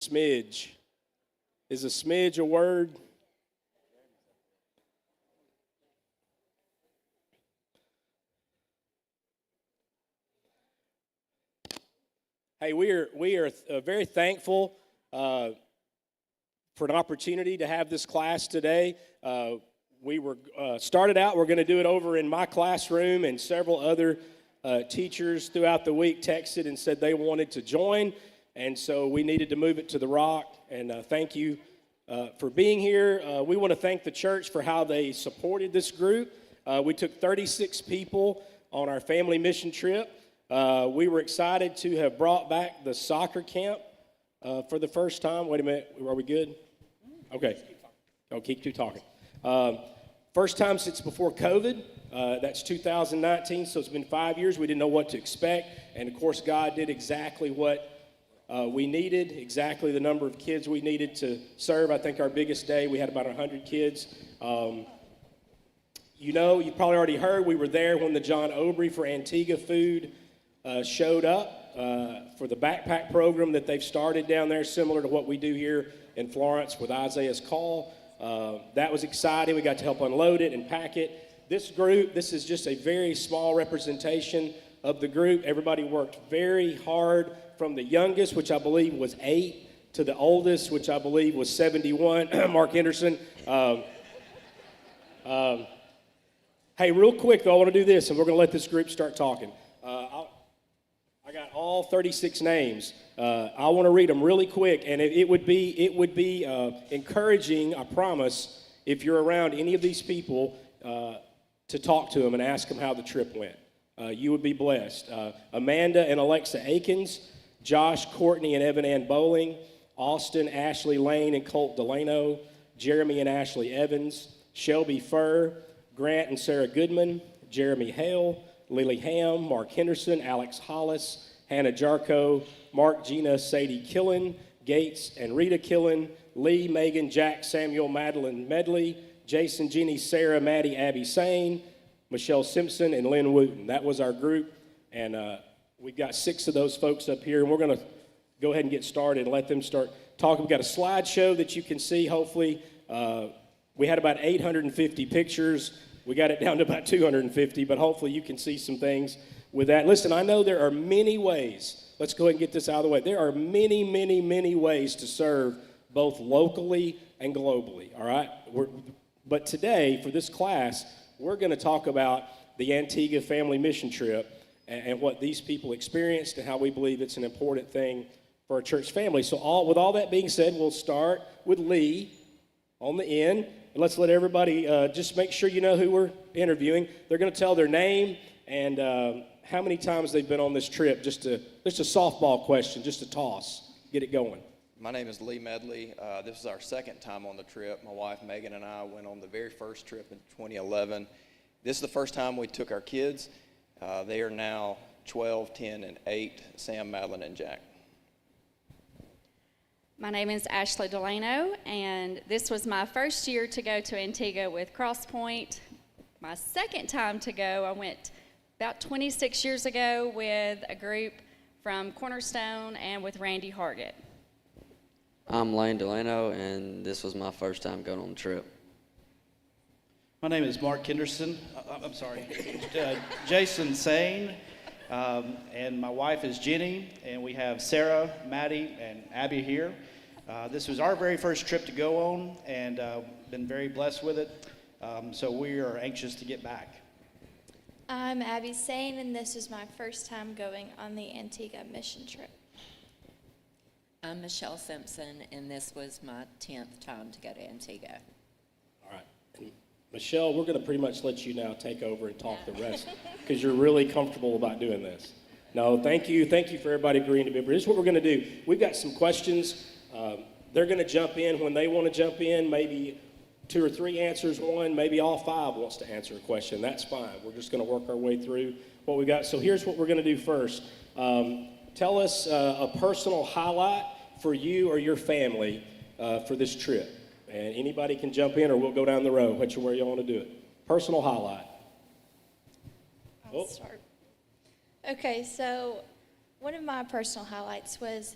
Smidge. Is a smidge a word? Hey, we are very thankful for an opportunity to have this class today. We were started out. We're going to do it over in my classroom, and several other teachers throughout the week texted and said they wanted to join, and so we needed to move it to the Rock. And thank you for being here. We want to thank the church for how they supported this group. We took 36 people on our family mission trip. We were excited to have brought back the soccer camp for the first time. Wait a minute, are we good? Okay. Oh, keep talking. First time since before COVID. That's 2019, so it's been 5 years. We didn't know what to expect, and of course, God did exactly what we needed, exactly the number of kids we needed to serve. I think our biggest day, we had about 100 kids. You've probably already heard, we were there when the John Obry for Antigua Food showed up for the backpack program that they've started down there, similar to what we do here in Florence with Isaiah's Call. That was exciting. We got to help unload it and pack it. This group, this is just a very small representation of the group. Everybody worked very hard, from the youngest, which I believe was 8, to the oldest, which I believe was 71, Mark Henderson. Hey, real quick, though, I want to do this, and we're going to let this group start talking. I got all 36 names. I want to read them really quick, and it would be encouraging, I promise, if you're around any of these people, to talk to them and ask them how the trip went. You would be blessed. Amanda and Alexa Akins, Josh, Courtney, and Evan Ann Bowling, Austin, Ashley Lane, and Colt Delano, Jeremy and Ashley Evans, Shelby Furr, Grant and Sarah Goodman, Jeremy Hale, Lily Ham, Mark Henderson, Alex Hollis, Hannah Jarko, Mark, Gina, Sadie Killen, Gates and Rita Killen, Lee, Megan, Jack, Samuel, Madeline Medley, Jason, Jeannie, Sarah, Maddie, Abby Sane, Michelle Simpson, and Lynn Wooten. That was our group, and we've got 6 of those folks up here, and we're going to go ahead and get started and let them start talking. We've got a slideshow that you can see, hopefully. We had about 850 pictures. We got it down to about 250, but hopefully you can see some things with that. Listen, I know there are many ways. Let's go ahead and get this out of the way. There are many, many, many ways to serve both locally and globally, all right? But today, for this class, we're going to talk about the Antigua family mission trip and what these people experienced and how we believe it's an important thing for our church family. So with all that being said, we'll start with Lee on the end. And let's let everybody just make sure you know who we're interviewing. They're going to tell their name and how many times they've been on this trip. Just a softball question, just a toss. Get it going. My name is Lee Medley. This is our second time on the trip. My wife Megan and I went on the very first trip in 2011. This is the first time we took our kids. They are now 12, 10, and 8, Sam, Madeline, and Jack. My name is Ashley Delano, and this was my first year to go to Antigua with Crosspoint. My second time to go, I went about 26 years ago with a group from Cornerstone and with Randy Hargett. I'm Lane Delano, and this was my first time going on the trip. My name is Mark Henderson. Jason Sane, and my wife is Jenny, and we have Sarah, Maddie, and Abby here. This was our very first trip to go on, and been very blessed with it. So we are anxious to get back. I'm Abby Sane, and this is my first time going on the Antigua mission trip. I'm Michelle Simpson, and this was my 10th time to go to Antigua. All right. And Michelle, we're going to pretty much let you now take over and talk the rest because you're really comfortable about doing this. No, thank you. Thank you for everybody agreeing to be here. This is what we're going to do. We've got some questions. They're going to jump in when they want to jump in. Maybe 2 or 3 answers one. Maybe all 5 wants to answer a question. That's fine. We're just going to work our way through what we got. So here's what we're going to do first. Tell us a personal highlight for you or your family for this trip. And anybody can jump in or we'll go down the road, where you want to do it. Personal highlight. I'll start. Okay, so one of my personal highlights was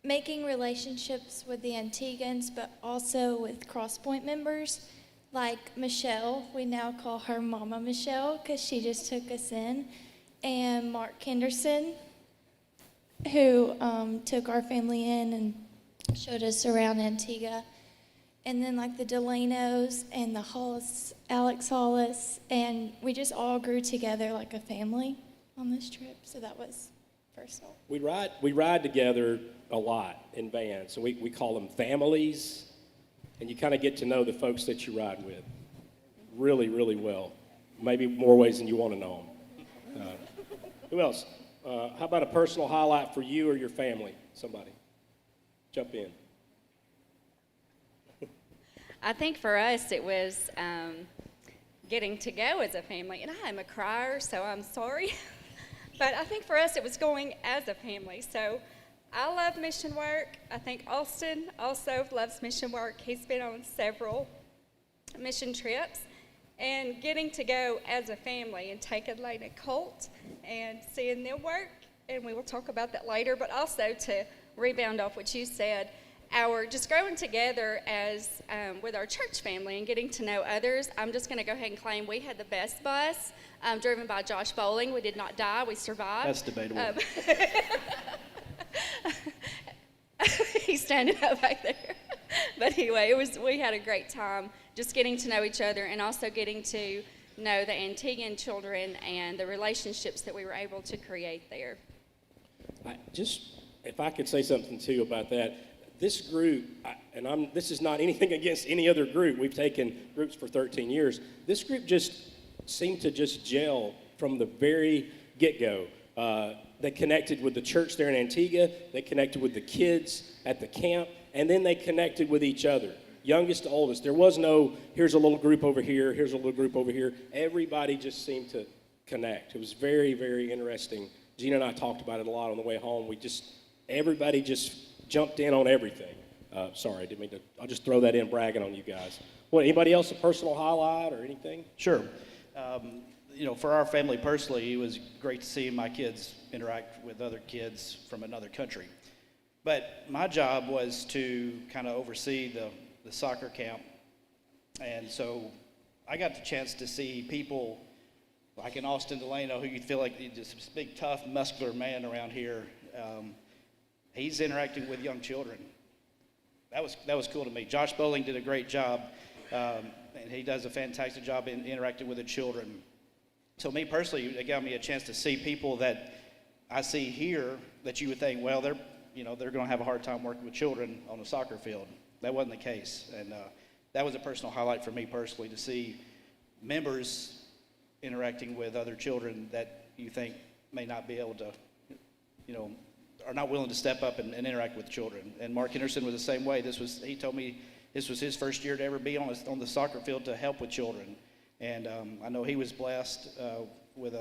making relationships with the Antiguans, but also with Crosspoint members. Like Michelle, we now call her Mama Michelle because she just took us in, and Mark Henderson, who took our family in and showed us around Antigua. And then like the Delanos and the Hollis, Alex Hollis, and we just all grew together like a family on this trip. So that was personal. We ride together a lot in vans, so we call them families, and you kind of get to know the folks that you ride with really, really well. Maybe more ways than you want to know them. Who else? How about a personal highlight for you or your family? Somebody, jump in. I think for us it was getting to go as a family. And I am a crier, so I'm sorry. But I think for us it was going as a family. So I love mission work. I think Austin also loves mission work. He's been on several mission trips. And getting to go as a family and take Elena Colt and seeing them work, and we will talk about that later, but also to rebound off what you said, our just growing together as with our church family and getting to know others. I'm just going to go ahead and claim we had the best bus, driven by Josh Bowling. We did not die. We survived. That's debatable. He's standing up back there. But anyway, we had a great time just getting to know each other and also getting to know the Antiguan children and the relationships that we were able to create there. If I could say something too about that, this group, this is not anything against any other group. We've taken groups for 13 years. This group just seemed to just gel from the very get-go. They connected with the church there in Antigua. They connected with the kids at the camp. And then they connected with each other, youngest to oldest. There was no, here's a little group over here, here's a little group over here. Everybody just seemed to connect. It was very, very interesting. Gina and I talked about it a lot on the way home. Everybody just jumped in on everything. Sorry, I didn't mean to, I'll just throw that in bragging on you guys. What, anybody else a personal highlight or anything? Sure. For our family personally, it was great to see my kids interact with other kids from another country. But my job was to kind of oversee the soccer camp. And so I got the chance to see people like in Austin Delano, who you feel like he's just this big, tough, muscular man around here. He's interacting with young children. That was cool to me. Josh Bowling did a great job, and he does a fantastic job in interacting with the children. So me personally, it got me a chance to see people that I see here that you would think, well, they're going to have a hard time working with children on a soccer field. That wasn't the case. And that was a personal highlight for me personally, to see members interacting with other children that you think may not be able to, are not willing to step up and interact with children. And Mark Henderson was the same way. He told me this was his first year to ever be on the soccer field to help with children. And I know he was blessed with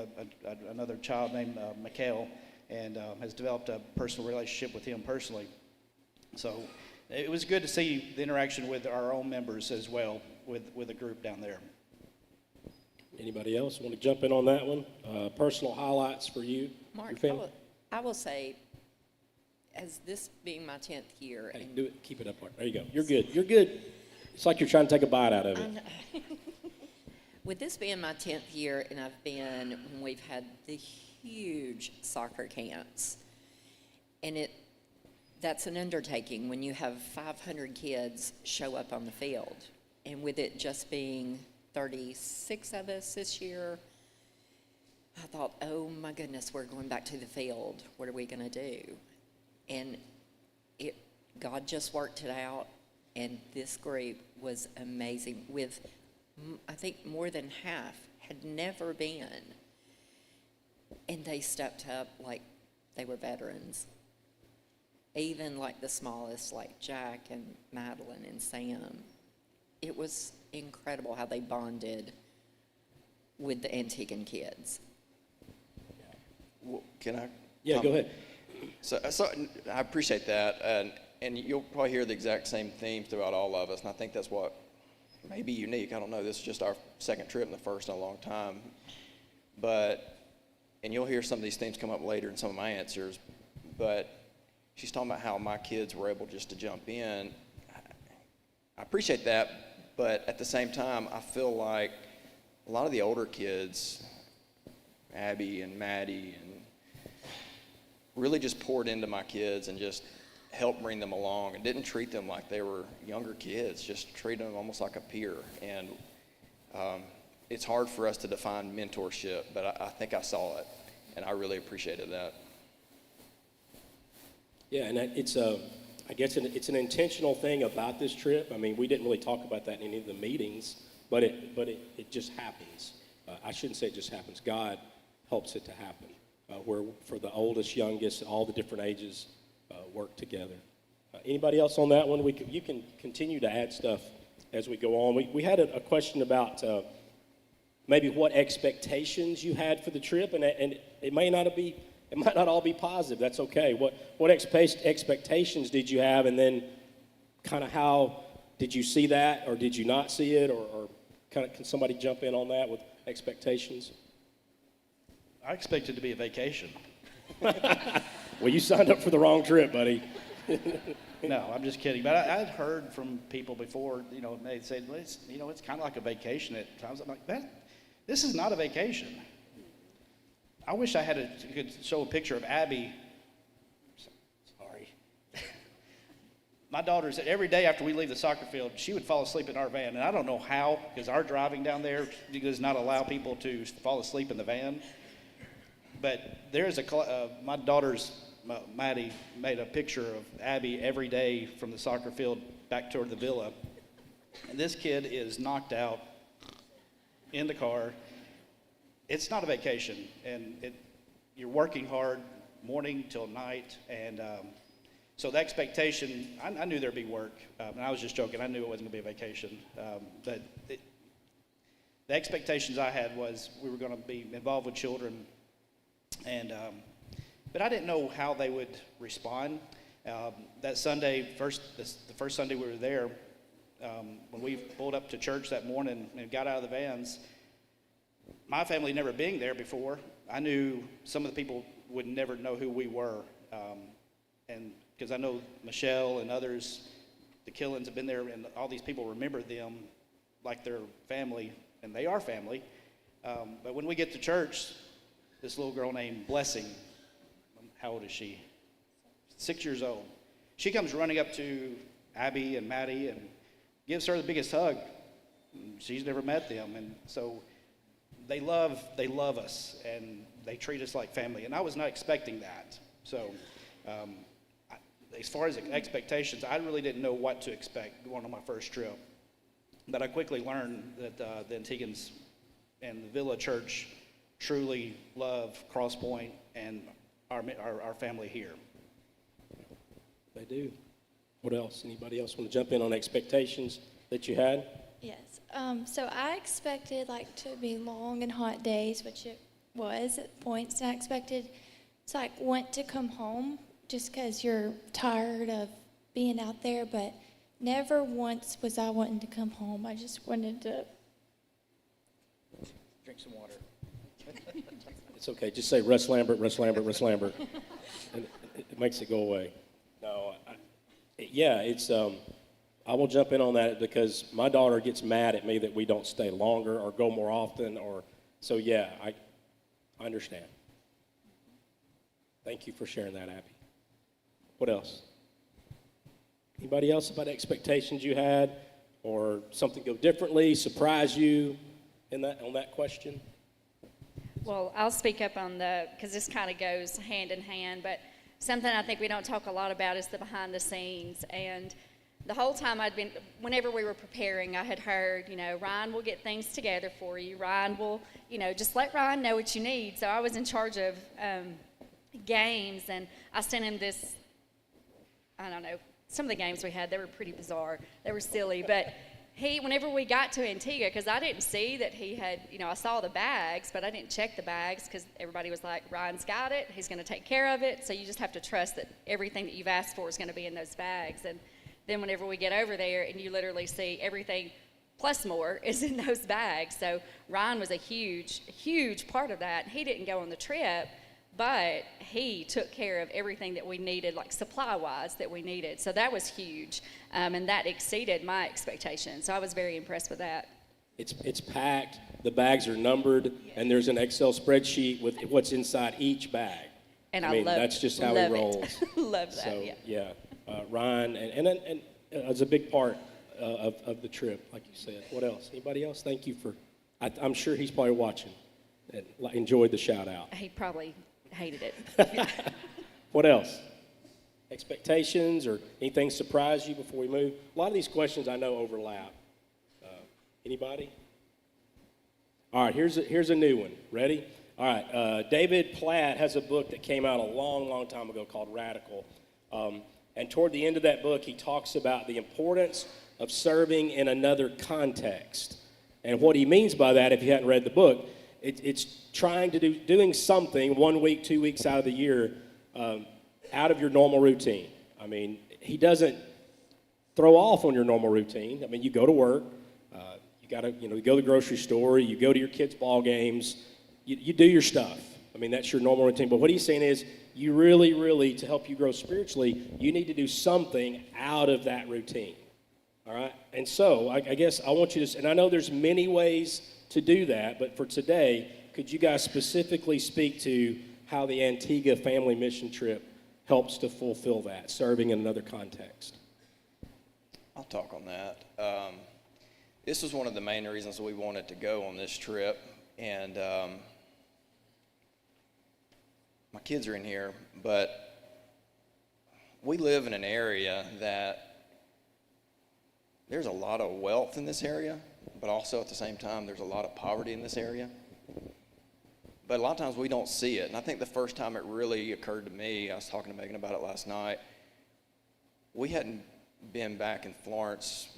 another child named Mikhail, and has developed a personal relationship with him personally. So it was good to see the interaction with our own members as well, with the group down there. Anybody else want to jump in on that one? Personal highlights for you, Mark, your family? I will say, as this being my 10th year, Hey, and do it. Keep it up. There you go. You're good. You're good. It's like you're trying to take a bite out of it. with this being my 10th year, and when we've had the huge soccer camps, and that's an undertaking when you have 500 kids show up on the field, and with it just being 36 of us this year, I thought, oh my goodness, we're going back to the field. What are we going to do? And God just worked it out, and this group was amazing. With, I think, more than half had never been, and they stepped up like they were veterans. Even like the smallest, like Jack and Madeline and Sam. It was incredible how they bonded with the Antiguan kids. Well, can I? Yeah, go ahead. So I appreciate that, and you'll probably hear the exact same theme throughout all of us, and I think that's what may be unique. I don't know. This is just our second trip and the first in a long time, and you'll hear some of these themes come up later in some of my answers, but she's talking about how my kids were able just to jump in. I appreciate that, but at the same time, I feel like a lot of the older kids, Abby and Maddie, and really just poured into my kids and just helped bring them along and didn't treat them like they were younger kids, just treated them almost like a peer. And it's hard for us to define mentorship, but I think I saw it, and I really appreciated that. Yeah, and it's I guess it's an intentional thing about this trip. I mean, we didn't really talk about that in any of the meetings, but it just happens. I shouldn't say it just happens. God helps it to happen, where for the oldest, youngest, all the different ages work together. Anybody else on that one? You can continue to add stuff as we go on. We had a question about maybe what expectations you had for the trip, and it might not all be positive. That's okay. What expectations did you have, and then kind of how did you see that, or did you not see it, or kind of can somebody jump in on that with expectations? I expected it to be a vacation. Well, you signed up for the wrong trip, buddy. No, I'm just kidding. But I'd heard from people before, they said, well, it's kind of like a vacation at times. I'm like, this is not a vacation. I wish I could show a picture of Abby. Sorry. My daughter said every day after we leave the soccer field, she would fall asleep in our van. And I don't know how, because our driving down there does not allow people to fall asleep in the van. But there's my daughter's, Maddie, made a picture of Abby every day from the soccer field back toward the villa. And this kid is knocked out in the car. It's not a vacation, and you're working hard morning till night, and so the expectation, I knew there'd be work, and I was just joking. I knew it wasn't going to be a vacation, but the expectations I had was we were going to be involved with children, and but I didn't know how they would respond. That Sunday, the first Sunday we were there, when we pulled up to church that morning and got out of the vans, my family never being there before, I knew some of the people would never know who we were. And because I know Michelle and others, the Killens have been there, and all these people remember them like their family, and they are family. But when we get to church, this little girl named Blessing, how old is she? 6 years old. She comes running up to Abby and Maddie and gives her the biggest hug. She's never met them, and so they love us, and they treat us like family. And I was not expecting that. So as far as expectations, I really didn't know what to expect going on my first trip. But I quickly learned that the Antigans and the Villa Church truly love Cross Point and our family here. They do. What else? Anybody else want to jump in on expectations that you had? Yes. So I expected to be long and hot days, which it was at points. And I expected to want to come home just because you're tired of being out there. But never once was I wanting to come home. I just wanted to Drink some water. It's okay. Just say Russ Lambert, Russ Lambert, Russ Lambert. And it makes it go away. No, it's, I will jump in on that because my daughter gets mad at me that we don't stay longer or go more often so yeah, I understand. Thank you for sharing that, Abby. What else? Anybody else about expectations you had or something go differently, surprise you on that question? Well, I'll speak up on because this kind of goes hand in hand, but something I think we don't talk a lot about is the behind the scenes. And the whole time whenever we were preparing, I had heard, Ryan will get things together for you. Ryan will, just let Ryan know what you need. So I was in charge of games, and I sent him this, I don't know, some of the games we had, they were pretty bizarre. They were silly, but whenever we got to Antigua, because I didn't see that he had, I saw the bags, but I didn't check the bags because everybody was like, Ryan's got it, he's going to take care of it. So you just have to trust that everything that you've asked for is going to be in those bags. And then whenever we get over there and you literally see everything plus more is in those bags. So Ryan was a huge, huge part of that. He didn't go on the trip, but he took care of everything that we needed, like supply-wise, that we needed. So that was huge, and that exceeded my expectations. So I was very impressed with that. It's packed, the bags are numbered, and there's an Excel spreadsheet with what's inside each bag. And I mean, love that's just how he love it. rolls. Love that, So, yeah. Ryan, and it's a big part of the trip, like you said. What else? Anybody else? Thank you for, I'm sure he's probably watching and enjoyed the shout out. He probably hated it. What else? Expectations or anything surprise you before we move? A lot of these questions I know overlap. Anybody? All right, here's a new one. Ready? All right, David Platt has a book that came out a long, long time ago called Radical. And toward the end of that book, he talks about the importance of serving in another context. And what he means by that, if you hadn't read the book, it's trying to doing something 1 week, 2 weeks out of the year out of your normal routine. I mean, he doesn't throw off on your normal routine. I mean, you go to work, you got to, you go to the grocery store, you go to your kids' ball games, you do your stuff. I mean, that's your normal routine. But what he's saying is, you really, really, to help you grow spiritually, you need to do something out of that routine. All right? And so, I guess I want you to, and I know there's many ways to do that, but for today, could you guys specifically speak to how the Antigua family mission trip helps to fulfill that, serving in another context? I'll talk on that. This was one of the main reasons we wanted to go on this trip, and my kids are in here, but we live in an area that there's a lot of wealth in this area, but also at the same time there's a lot of poverty in this area. But a lot of times we don't see it, and I think the first time it really occurred to me, I was talking to Megan about it last night, we hadn't been back in Florence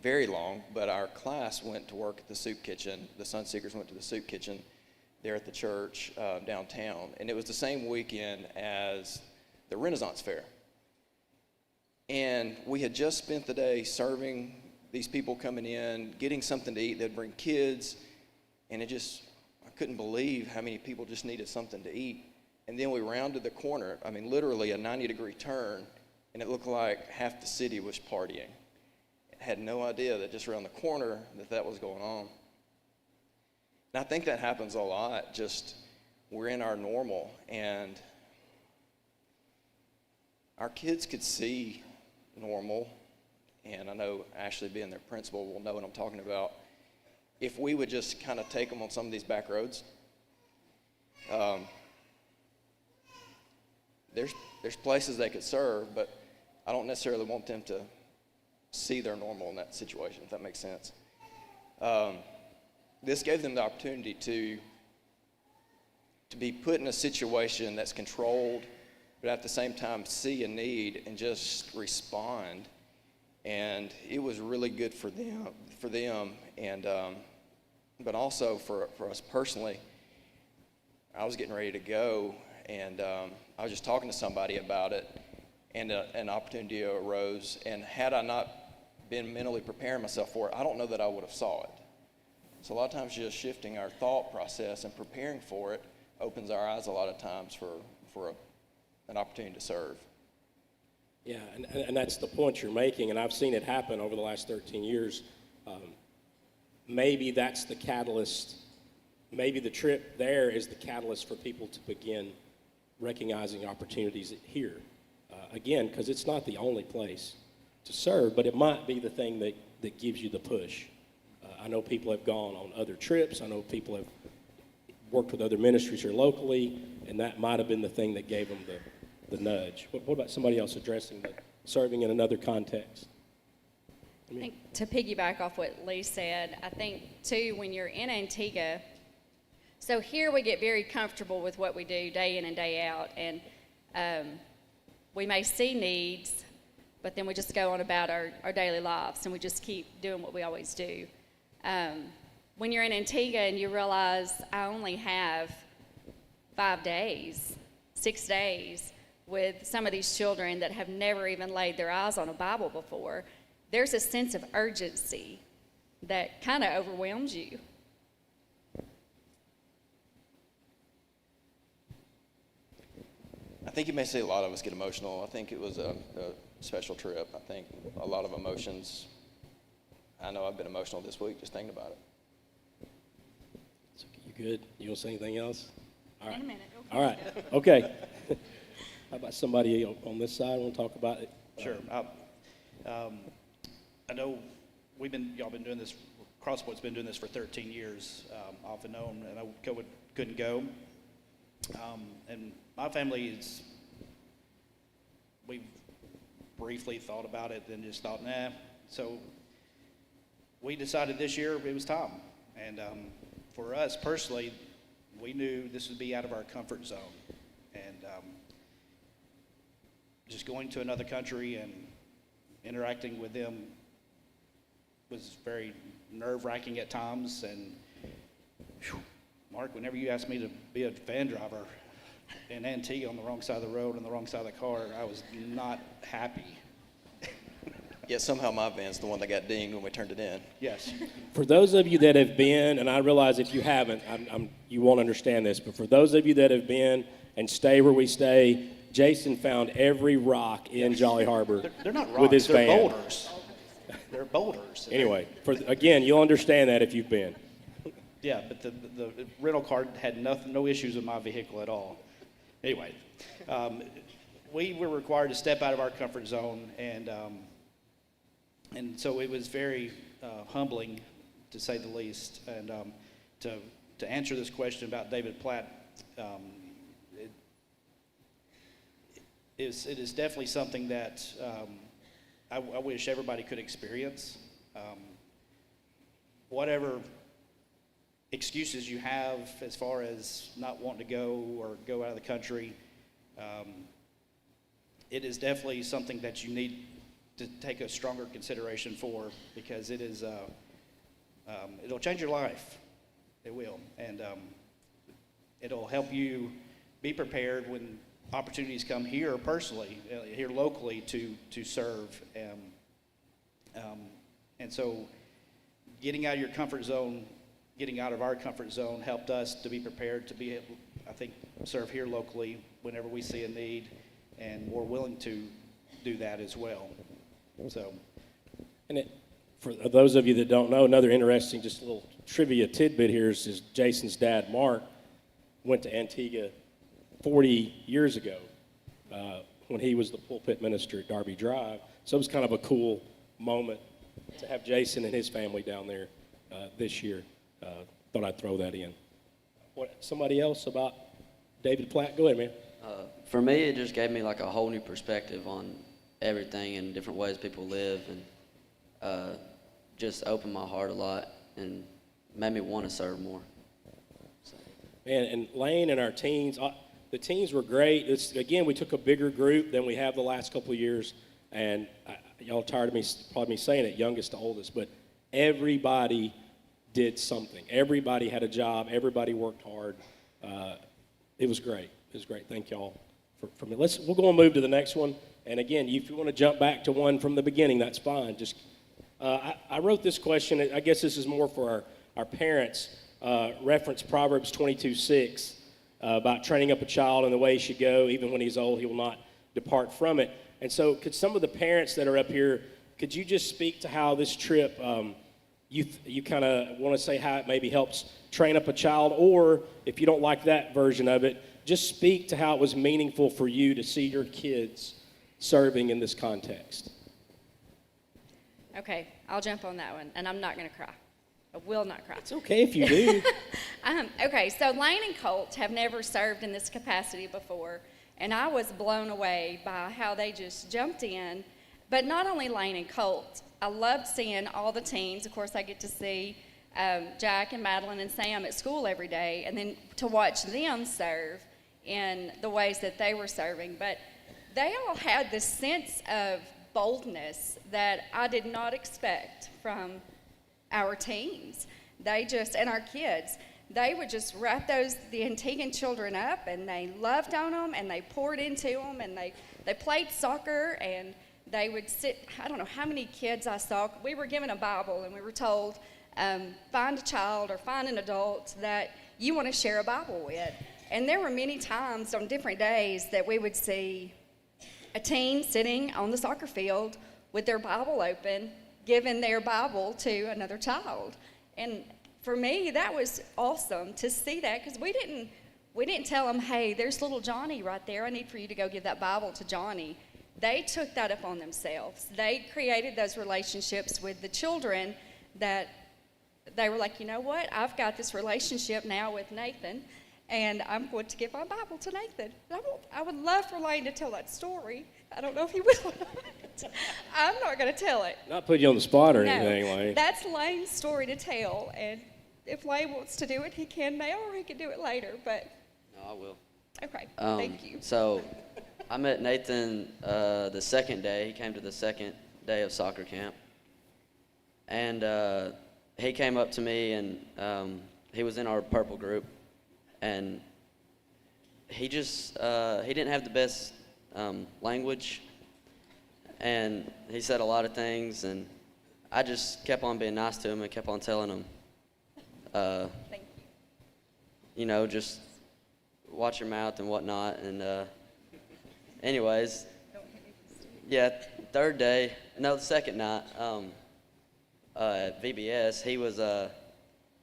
very long, but our class went to work at the soup kitchen. The Sunseekers went to the soup kitchen there at the church downtown, and it was the same weekend as the Renaissance Fair. And we had just spent the day serving these people coming in, getting something to eat. They'd bring kids, and I couldn't believe how many people just needed something to eat. And then we rounded the corner, I mean, literally a 90-degree turn, and it looked like half the city was partying. I had no idea that just around the corner that was going on. And I think that happens a lot, just we're in our normal, and our kids could see normal, and I know Ashley being their principal will know what I'm talking about. If we would just kind of take them on some of these back roads, there's places they could serve, but I don't necessarily want them to see their normal in that situation, if that makes sense. This gave them the opportunity to be put in a situation that's controlled, but at the same time see a need and just respond. And it was really good for them, and but also for us personally. I was getting ready to go, and I was just talking to somebody about it, and an opportunity arose. And had I not been mentally preparing myself for it, I don't know that I would have saw it. So a lot of times just shifting our thought process and preparing for it opens our eyes a lot of times for an opportunity to serve. Yeah, and that's the point you're making, and I've seen it happen over the last 13 years. Maybe that's the catalyst. Maybe the trip there is the catalyst for people to begin recognizing opportunities here. Again, because it's not the only place to serve, but it might be the thing that gives you the push. I know people have gone on other trips. I know people have worked with other ministries here locally, and that might have been the thing that gave them the nudge. What about somebody else addressing the serving in another context? I think to piggyback off what Lee said, I think, too, when you're in Antigua, so here we get very comfortable with what we do day in and day out, and we may see needs, but then we just go on about our daily lives, and we just keep doing what we always do. When you're in Antigua and you realize I only have 5 days, 6 days with some of these children that have never even laid their eyes on a Bible before, there's a sense of urgency that kind of overwhelms you. I think you may see a lot of us get emotional. I think it was a special trip. I think a lot of emotions. I know I've been emotional this week just thinking about it. You good? You want to say anything else? All right. In a minute. Okay. All right. Okay. How about somebody on this side want to talk about it? Sure. I know y'all been doing this, CrossPoint's been doing this for 13 years, off and on, and I couldn't go. And my family we briefly thought about it, then just thought, nah. So we decided this year it was time. And for us personally, we knew this would be out of our comfort zone. And just going to another country and interacting with them was very nerve-wracking at times. And Mark, whenever you asked me to be a van driver in Antigua on the wrong side of the road and the wrong side of the car, I was not happy. Yet somehow my van's the one that got dinged when we turned it in. Yes. For those of you that have been, and I realize if you haven't, you won't understand this, but for those of you that have been and stay where we stay, Jason found every rock in Jolly Harbor They're not rocks, with his they're van. boulders. They're boulders. Anyway, again, you'll understand that if you've been. Yeah, but the rental car had no issues with my vehicle at all. Anyway, we were required to step out of our comfort zone, and so it was very humbling, to say the least. And to answer this question about David Platt, it is definitely something that I wish everybody could experience. Whatever excuses you have as far as not wanting to go or go out of the country, it is definitely something that you need to take a stronger consideration for, because it is it'll change your life. It will. And it'll help you be prepared when opportunities come here personally, here locally, to serve. And so getting out of your comfort zone, getting out of our comfort zone helped us to be prepared to be able, I think, serve here locally whenever we see a need, and more willing to do that as well. So, And for those of you that don't know, another interesting, just a little trivia tidbit here is Jason's dad, Mark, went to Antigua 40 years ago when he was the pulpit minister at Darby Drive. So it was kind of a cool moment to have Jason and his family down there this year. Thought I'd throw that in. Somebody else about David Platt? Go ahead, man. For me, it just gave me like a whole new perspective on everything and different ways people live, and just opened my heart a lot and made me want to serve more. So. Man, and Lane and our teens, the teens were great. Again, we took a bigger group than we have the last couple of years, and y'all tired of me, probably me saying it, youngest to oldest, but everybody did something. Everybody had a job. Everybody worked hard. It was great. It was great. Thank y'all for me. We'll go and move to the next one. And again, if you want to jump back to one from the beginning, that's fine. Just I wrote this question. I guess this is more for our parents. Reference Proverbs 22:6 about training up a child in the way he should go. Even when he's old, he will not depart from it. And so could some of the parents that are up here, could you just speak to how this trip, you kind of want to say how it maybe helps train up a child, or if you don't like that version of it, just speak to how it was meaningful for you to see your kids serving in this context. Okay, I'll jump on that one, and I'm not going to cry. I will not cry. It's okay if you do. Okay, so Lane and Colt have never served in this capacity before, and I was blown away by how they just jumped in. But not only Lane and Colt, I loved seeing all the teens. Of course, I get to see Jack and Madeline and Sam at school every day, and then to watch them serve in the ways that they were serving. But they all had this sense of boldness that I did not expect from our teens. And our kids, they would just wrap the Antiguan children up, and they loved on them, and they poured into them, and they played soccer, and they would sit. I don't know how many kids I saw. We were given a Bible, and we were told, find a child or find an adult that you want to share a Bible with. And there were many times on different days that we would see a teen sitting on the soccer field with their Bible open, giving their Bible to another child. And for me, that was awesome to see that, because we didn't tell them, hey, there's little Johnny right there. I need for you to go give that Bible to Johnny. They took that upon themselves. They created those relationships with the children that they were like, you know what? I've got this relationship now with Nathan, and I'm going to give my Bible to Nathan. I would love for Lane to tell that story. I don't know if he will or not. I'm not going to tell it. Not put you on the spot or No, anything, Lane. that's Lane's story to tell, and if Lane wants to do it, he can now, or he can do it later, but, No, I will. okay, Um, thank you. So, I met Nathan the second day. He came to the second day of soccer camp, and he came up to me, and he was in our purple group, and he just he didn't have the best language, and he said a lot of things, and I just kept on being nice to him and kept on telling him, Thank you. you know, just watch your mouth and whatnot. And anyways, yeah, the second night, at VBS, he was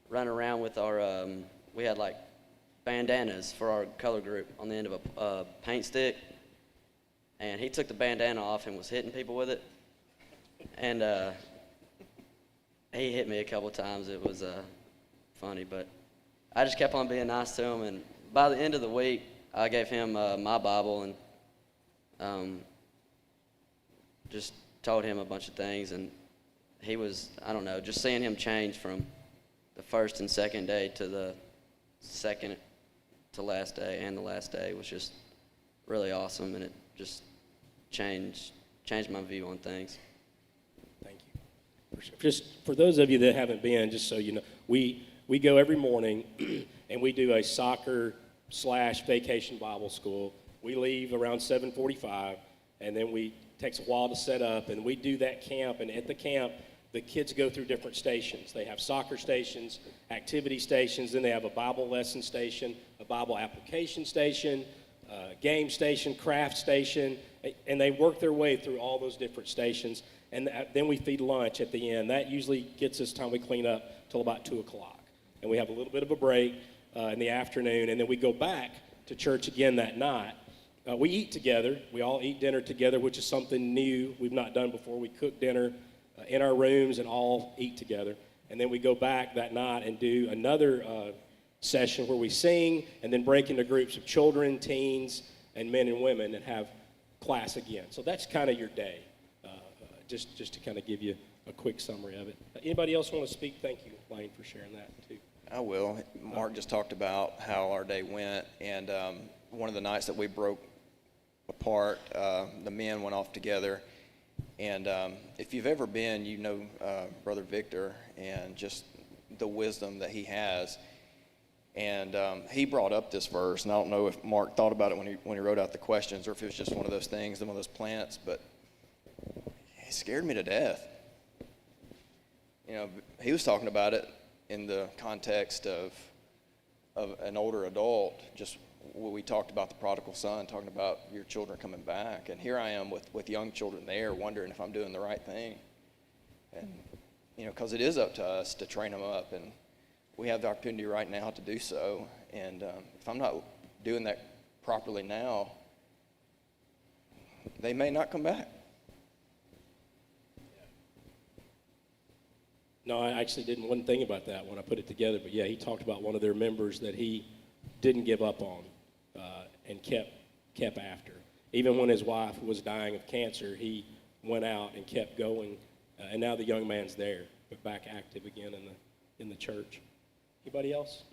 running around with our, we had like bandanas for our color group on the end of a paint stick. And he took the bandana off and was hitting people with it. And he hit me a couple times. It was funny, but I just kept on being nice to him. And by the end of the week, I gave him my Bible and just told him a bunch of things. And he was, I don't know, just seeing him change from the first and second day to the second to last day and the last day was just really awesome, and it just changed my view on things. Thank you. Just for those of you that haven't been, just so you know, we go every morning and we do a soccer/vacation Bible school. We leave around 7:45, and then takes a while to set up, and we do that camp. And at the camp, the kids go through different stations. They have soccer stations, activity stations, then they have a Bible lesson station, a Bible application station, game station, craft station, and they work their way through all those different stations. And then we feed lunch at the end. That usually gets us time we clean up till about 2 o'clock. And we have a little bit of a break in the afternoon, and then we go back to church again that night. We eat together. We all eat dinner together, which is something new we've not done before. We cook dinner in our rooms and all eat together. And then we go back that night and do another session where we sing and then break into groups of children, teens, and men and women and have class again. So that's kind of your day, just to kind of give you a quick summary of it. Anybody else want to speak? Thank you, Lane, for sharing that too. I will. Mark just talked about how our day went, and one of the nights that we broke apart, the men went off together. And if you've ever been, you know Brother Victor and just the wisdom that he has. And he brought up this verse, and I don't know if Mark thought about it when he wrote out the questions or if it was just one of those things, one of those plants, but it scared me to death. You know, he was talking about it in the context of an older adult, just what we talked about the prodigal son, talking about your children coming back. And here I am with young children there wondering if I'm doing the right thing. And, you know, because it is up to us to train them up, and we have the opportunity right now to do so. And if I'm not doing that properly now, they may not come back. No, I actually didn't one thing about that when I put it together, but yeah, he talked about one of their members that he didn't give up on and kept after. Even when his wife was dying of cancer, he went out and kept going, and now the young man's there, but back active again in the church. Anybody else?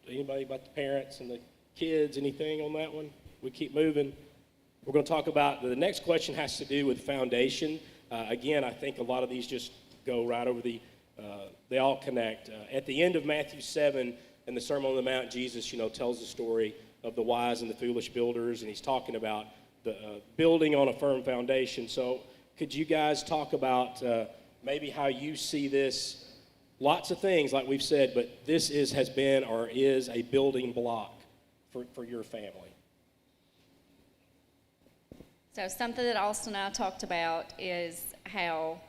Anybody about the parents and the kids? Anything on that one? We keep moving. We're going to talk about the next question has to do with foundation. Again, I think a lot of these just go right over they all connect. At the end of Matthew 7 in the Sermon on the Mount, Jesus, tells the story of the wise and the foolish builders, and he's talking about the building on a firm foundation. So could you guys talk about maybe how you see this? Lots of things, like we've said, but this has been or is a building block for your family? So something that Austin and I talked about is how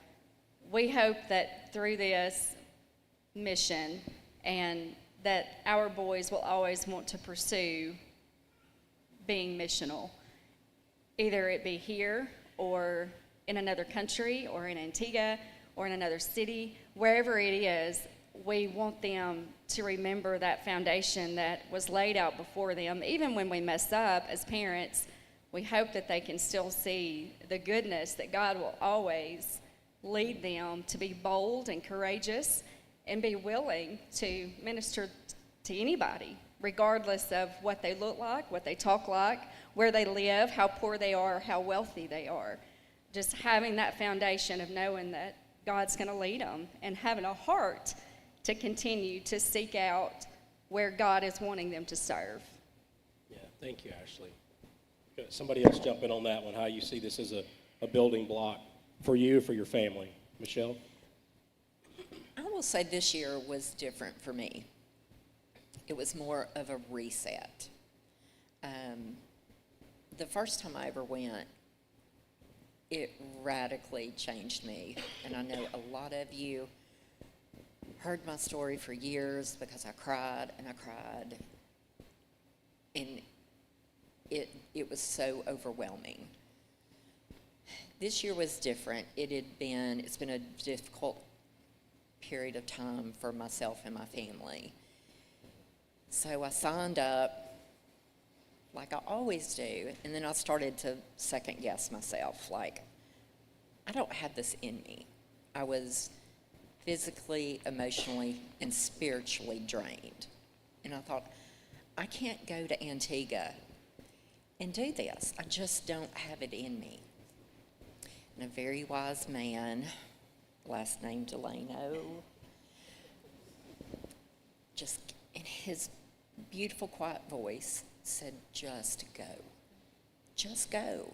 we hope that through this mission and that our boys will always want to pursue being missional, either it be here or in another country or in Antigua or in another city, wherever it is. We want them to remember that foundation that was laid out before them. Even when we mess up as parents, we hope that they can still see the goodness that God will always lead them to be bold and courageous and be willing to minister to anybody, regardless of what they look like, what they talk like, where they live, how poor they are, how wealthy they are. Just having that foundation of knowing that God's going to lead them and having a heart to continue to seek out where God is wanting them to serve. Yeah, thank you, Ashley. Good. Somebody else jump in on that one, how you see this as a building block for you, for your family. Michelle? I will say this year was different for me. It was more of a reset. The first time I ever went, it radically changed me. And I know a lot of you heard my story for years because I cried and I cried. And it was so overwhelming. This year was different. It's been a difficult period of time for myself and my family. So I signed up like I always do, and then I started to second guess myself, like, I don't have this in me. I was physically, emotionally, and spiritually drained. And I thought, I can't go to Antigua and do this. I just don't have it in me. And a very wise man, last name Delano, just in his beautiful, quiet voice said, just go. Just go.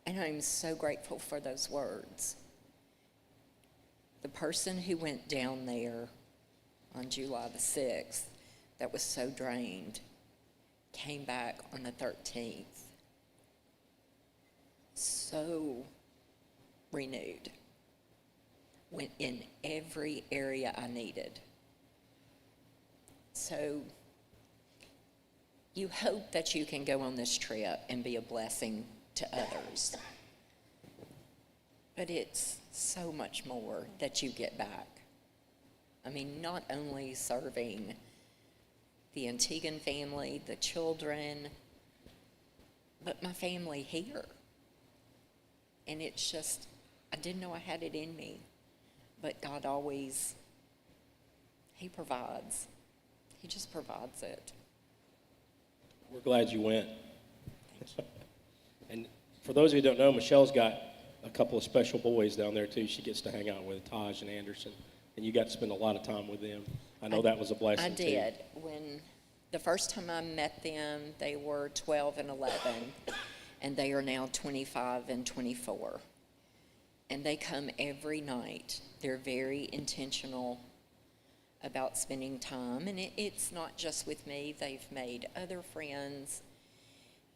And I'm so grateful for those words. The person who went down there on July the 6th that was so drained came back on the 13th so renewed, went in every area I needed. So you hope that you can go on this trip and be a blessing to others. But it's so much more that you get back. I mean, not only serving the Antiguan family, the children, but my family here. And it's just, I didn't know I had it in me, but God always, He provides. He just provides it. We're glad you went. And for those of you who don't know, Michelle's got a couple of special boys down there too. She gets to hang out with Taj and Anderson, and you got to spend a lot of time with them. I know that was a blessing. I did. When the first time I met them, they were 12 and 11, and they are now 25 and 24. And they come every night. They're very intentional about spending time, and it's not just with me. They've made other friends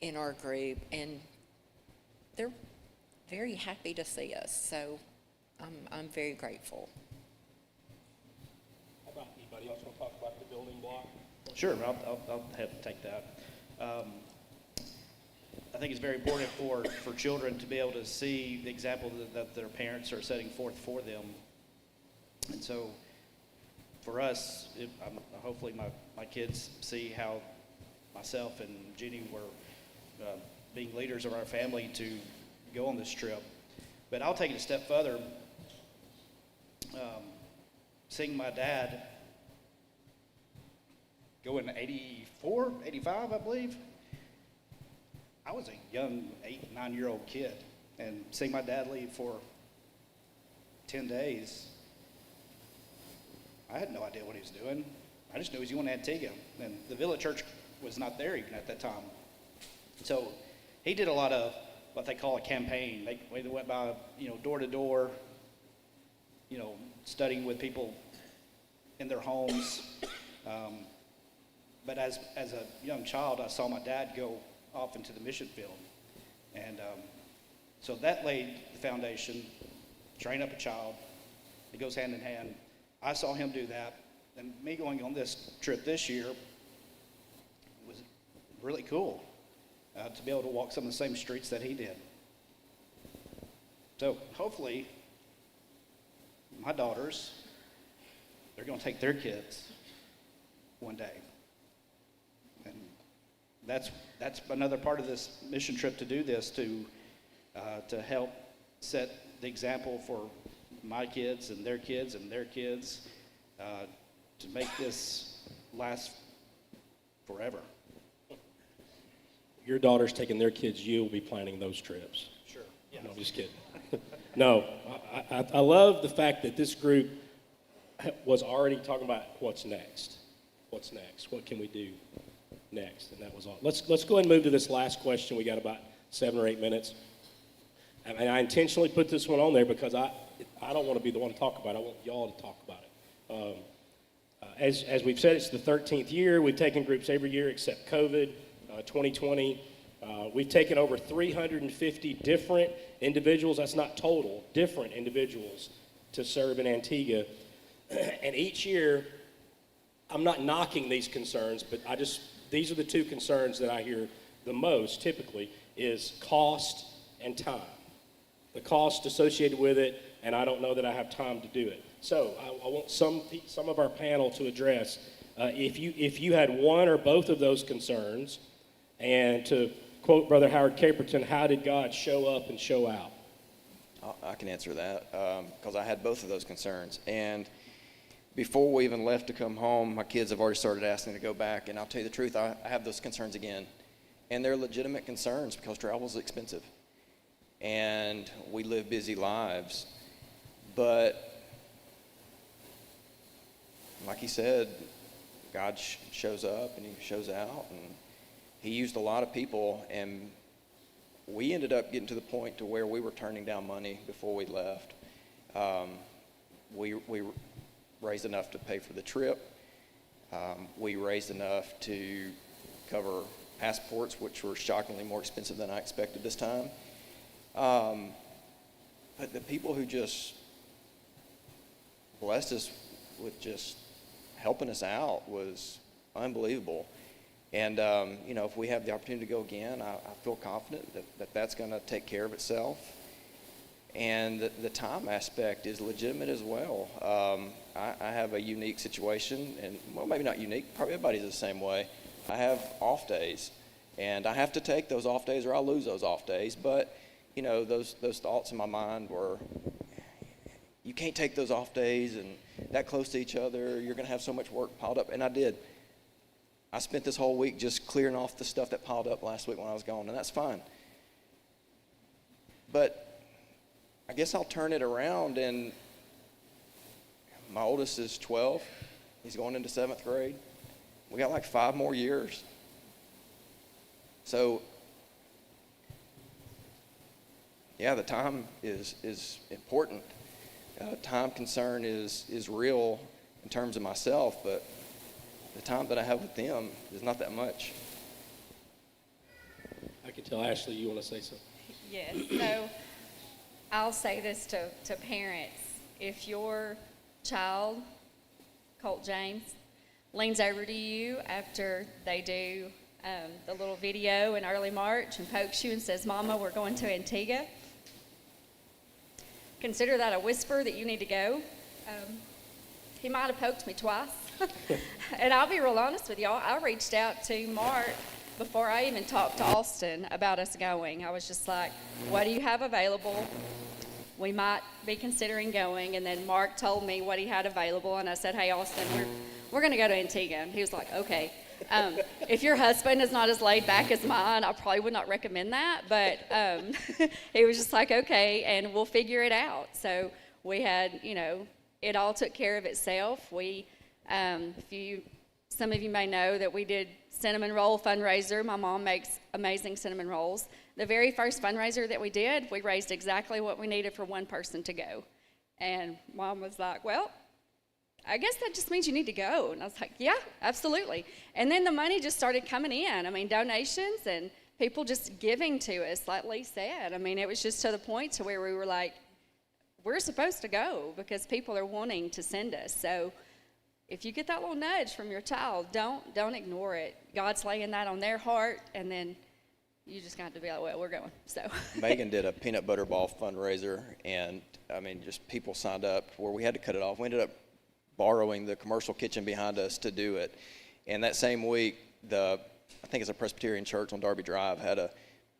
in our group, and they're very happy to see us. So I'm very grateful. How about anybody else want to talk about the building block? Sure, I'll have to take that. I think it's very important for children to be able to see the example that their parents are setting forth for them. And so for us, hopefully my kids see how myself and Jenny were being leaders of our family to go on this trip. But I'll take it a step further. Seeing my dad go in 84, 85, I believe. I was a young 8, 9-year-old kid, and seeing my dad leave for 10 days, I had no idea what he was doing. I just knew he was going to Antigua, and the village church was not there even at that time. So he did a lot of what they call a campaign. They went by, door to door, studying with people in their homes. But as a young child, I saw my dad go off into the mission field. And so that laid the foundation, train up a child. It goes hand in hand. I saw him do that. And me going on this trip this year was really cool to be able to walk some of the same streets that he did. So hopefully, my daughters, they're going to take their kids one day. And that's another part of this mission trip, to do this, to help set the example for my kids and their kids and their kids, to make this last forever. Your daughter's taking their kids, you'll be planning those trips. Sure. Yeah. No, I'm just kidding. No, I love the fact that this group was already talking about what's next. What's next? What can we do next? And that was all. Let's go ahead and move to this last question. We got about 7 or 8 minutes. And I intentionally put this one on there because I don't want to be the one to talk about it. I want y'all to talk about it. As we've said, it's the 13th year. We've taken groups every year except COVID, 2020. We've taken over 350 different individuals, that's not total, different individuals to serve in Antigua. And each year, I'm not knocking these concerns, but these are the two concerns that I hear the most typically, is cost and time. The cost associated with it, and I don't know that I have time to do it. So I want some of our panel to address, if you had one or both of those concerns, and to quote Brother Howard Caperton, how did God show up and show out? I can answer that because I had both of those concerns. And before we even left to come home, my kids have already started asking to go back. And I'll tell you the truth, I have those concerns again. And they're legitimate concerns because travel is expensive. And we live busy lives. But like he said, God shows up and he shows out. And he used a lot of people, and we ended up getting to the point to where we were turning down money before we left. We raised enough to pay for the trip. We raised enough to cover passports, which were shockingly more expensive than I expected this time. But the people who just blessed us with just helping us out was unbelievable. And, if we have the opportunity to go again, I feel confident that that's going to take care of itself. And the time aspect is legitimate as well. I have a unique situation, and, well, maybe not unique, probably everybody's the same way. I have off days, and I have to take those off days or I'll lose those off days. But, those thoughts in my mind were, you can't take those off days and that close to each other. You're going to have so much work piled up. And I did. I spent this whole week just clearing off the stuff that piled up last week when I was gone, and that's fine. But I guess I'll turn it around, and my oldest is 12. He's going into 7th grade. We got like 5 more years. So, yeah, the time is important. Time concern is real in terms of myself, but the time that I have with them is not that much. I can tell Ashley you want to say something. Yes, so I'll say this to parents. If your child, Colt James, leans over to you after they do the little video in early March and pokes you and says, "Mama, we're going to Antigua," consider that a whisper that you need to go. He might have poked me twice. And I'll be real honest with y'all, I reached out to Mark before I even talked to Austin about us going. I was just like, what do you have available? We might be considering going. And then Mark told me what he had available, and I said, hey, Austin, we're going to go to Antigua. And he was like, okay. If your husband is not as laid back as mine, I probably would not recommend that. But he was just like, okay, and we'll figure it out. So we had, it all took care of itself. We, some of you may know that we did cinnamon roll fundraiser. My mom makes amazing cinnamon rolls. The very first fundraiser that we did, we raised exactly what we needed for one person to go. And Mom was like, well, I guess that just means you need to go. And I was like, yeah, absolutely. And then the money just started coming in. I mean, donations and people just giving to us, like Lee said. I mean, it was just to the point to where we were like, we're supposed to go because people are wanting to send us. So if you get that little nudge from your child, don't ignore it. God's laying that on their heart, and then you just got to be like, well, we're going. So Megan did a peanut butter ball fundraiser, and I mean, just people signed up where we had to cut it off. We ended up borrowing the commercial kitchen behind us to do it. And that same week, I think it's a Presbyterian church on Darby Drive, had a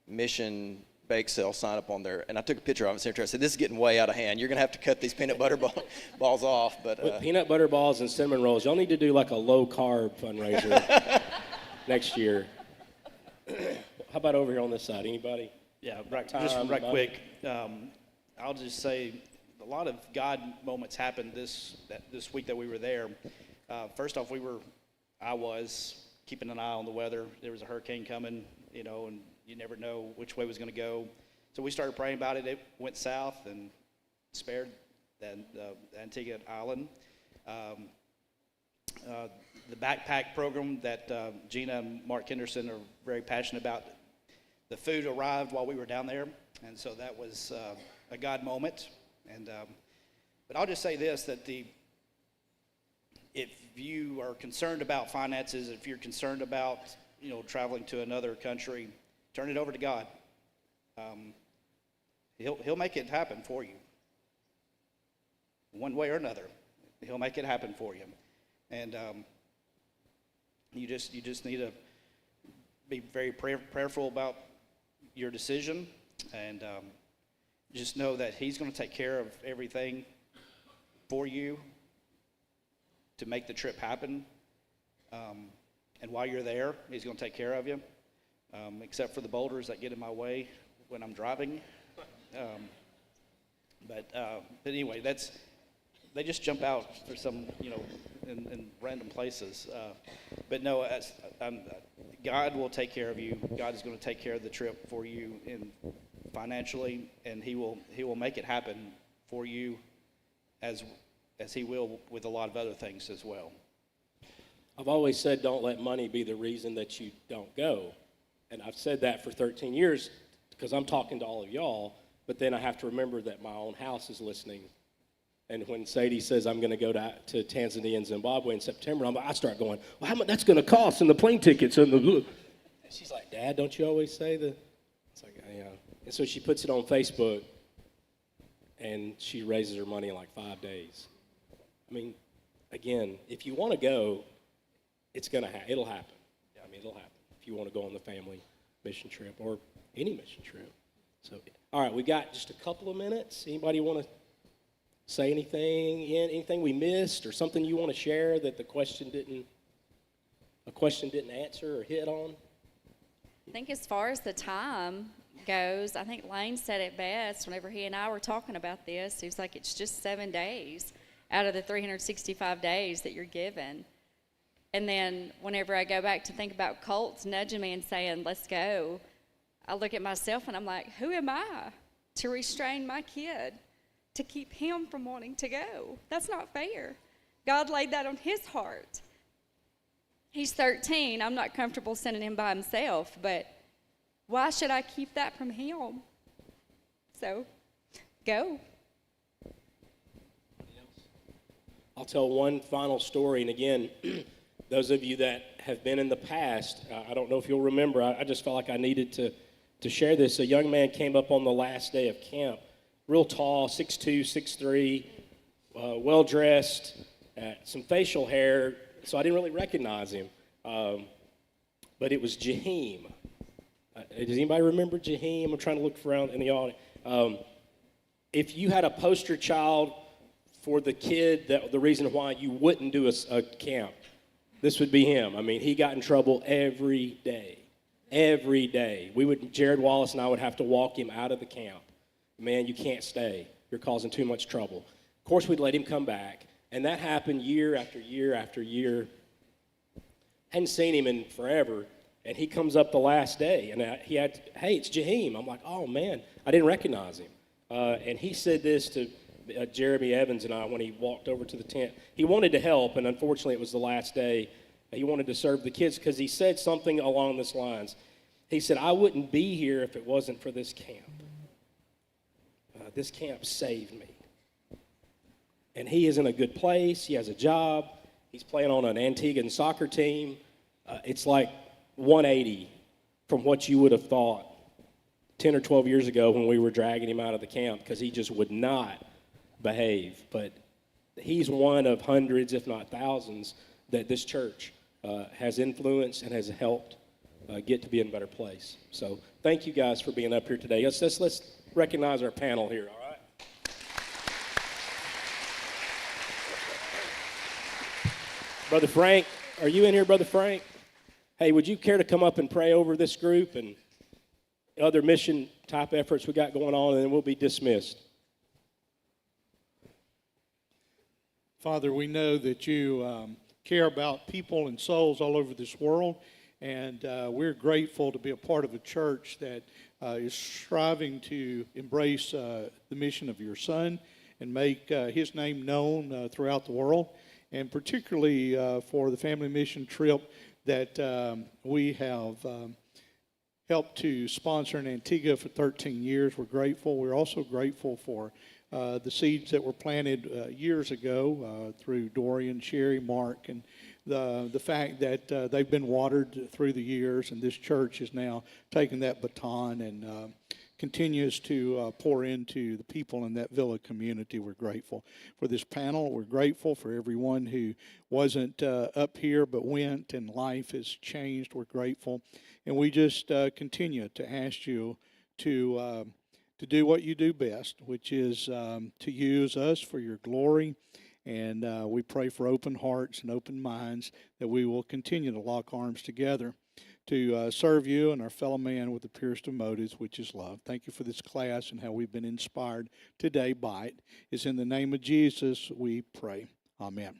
mission bake sale sign up on there. And I took a picture of it and sent it to her. I said, this is getting way out of hand. You're going to have to cut these peanut butter balls off. But With peanut butter balls and cinnamon rolls, y'all need to do like a low-carb fundraiser next year. How about over here on this side? Anybody? Yeah, Time, right Bob? quick. I'll just say a lot of God moments happened this week that we were there. First off, I was keeping an eye on the weather. There was a hurricane coming, and you never know which way it was going to go. So we started praying about it. It went south and spared the Antigua Island. The backpack program that Gina and Mark Henderson are very passionate about, the food arrived while we were down there, and so that was a God moment. And but I'll just say this, that if you are concerned about finances, if you're concerned about traveling to another country, turn it over to God. He'll make it happen for you, one way or another. He'll make it happen for you, and you just need to be very prayerful about your decision, and just know that He's going to take care of everything for you to make the trip happen. And while you're there, He's going to take care of you, except for the boulders that get in my way when I'm driving. But anyway, they just jump out for some, in random places. But no, God will take care of you. God is going to take care of the trip for you financially, and He will make it happen for you as He will with a lot of other things as well. I've always said don't let money be the reason that you don't go. And I've said that for 13 years because I'm talking to all of y'all, but then I have to remember that my own house is listening. And when Sadie says I'm going to go to Tanzania and Zimbabwe in September, I start going, well, how much that's going to cost and the plane tickets and the... And she's like, Dad, don't you always say the... It's like, yeah. And so she puts it on Facebook, and she raises her money in like 5 days. I mean, again, if you want to go, it'll happen. I mean, it'll happen if you want to go on the family mission trip or any mission trip. So, all right, we got just a couple of minutes. Anybody want to say anything we missed, or something you want to share that a question didn't answer or hit on? I think as far as the time goes, I think Lane said it best whenever he and I were talking about this. He was like, it's just 7 days out of the 365 days that you're given. And then whenever I go back to think about Colts nudging me and saying, let's go, I look at myself and I'm like, who am I to restrain my kid, to keep him from wanting to go? That's not fair. God laid that on his heart. He's 13. I'm not comfortable sending him by himself, but why should I keep that from him? So, go. I'll tell one final story, and again, those of you that have been in the past, I don't know if you'll remember, I just felt like I needed to share this. A young man came up on the last day of camp, real tall, 6'2", 6'3", well-dressed, some facial hair, so I didn't really recognize him. But it was Jaheim. Does anybody remember Jaheim? I'm trying to look around in the audience. If you had a poster child for the kid, the reason why you wouldn't do a camp, this would be him. I mean, he got in trouble every day. Every day. Jared Wallace and I would have to walk him out of the camp. Man, you can't stay. You're causing too much trouble. Of course, we'd let him come back. And that happened year after year after year. Hadn't seen him in forever. And he comes up the last day. And hey, it's Jaheim. I'm like, oh, man. I didn't recognize him. And he said this to Jeremy Evans and I, when he walked over to the tent, he wanted to help, and unfortunately it was the last day. He wanted to serve the kids because he said something along this lines. He said, I wouldn't be here if it wasn't for this camp. This camp saved me. And he is in a good place. He has a job. He's playing on an Antiguan soccer team. It's like 180 from what you would have thought 10 or 12 years ago when we were dragging him out of the camp because he just would not behave. But he's one of hundreds, if not thousands, that this church has influenced and has helped get to be in a better place. So thank you guys for being up here today. Let's recognize our panel here, all right? Brother Frank, are you in here, Brother Frank? Hey, would you care to come up and pray over this group and other mission type efforts we got going on, and then we'll be dismissed. Father, we know that you care about people and souls all over this world, and we're grateful to be a part of a church that is striving to embrace the mission of your Son and make his name known throughout the world, and particularly for the family mission trip that we have helped to sponsor in Antigua for 13 years. We're grateful. We're also grateful for the seeds that were planted years ago through Dorian, Sherry, Mark, and the fact that they've been watered through the years, and this church is now taking that baton and continues to pour into the people in that Villa community. We're grateful for this panel. We're grateful for everyone who wasn't up here but went, and life has changed. We're grateful. And we just continue to ask you to do what you do best, which is to use us for your glory. And we pray for open hearts and open minds, that we will continue to lock arms together to serve you and our fellow man with the purest of motives, which is love. Thank you for this class and how we've been inspired today by it. It's in the name of Jesus we pray. Amen.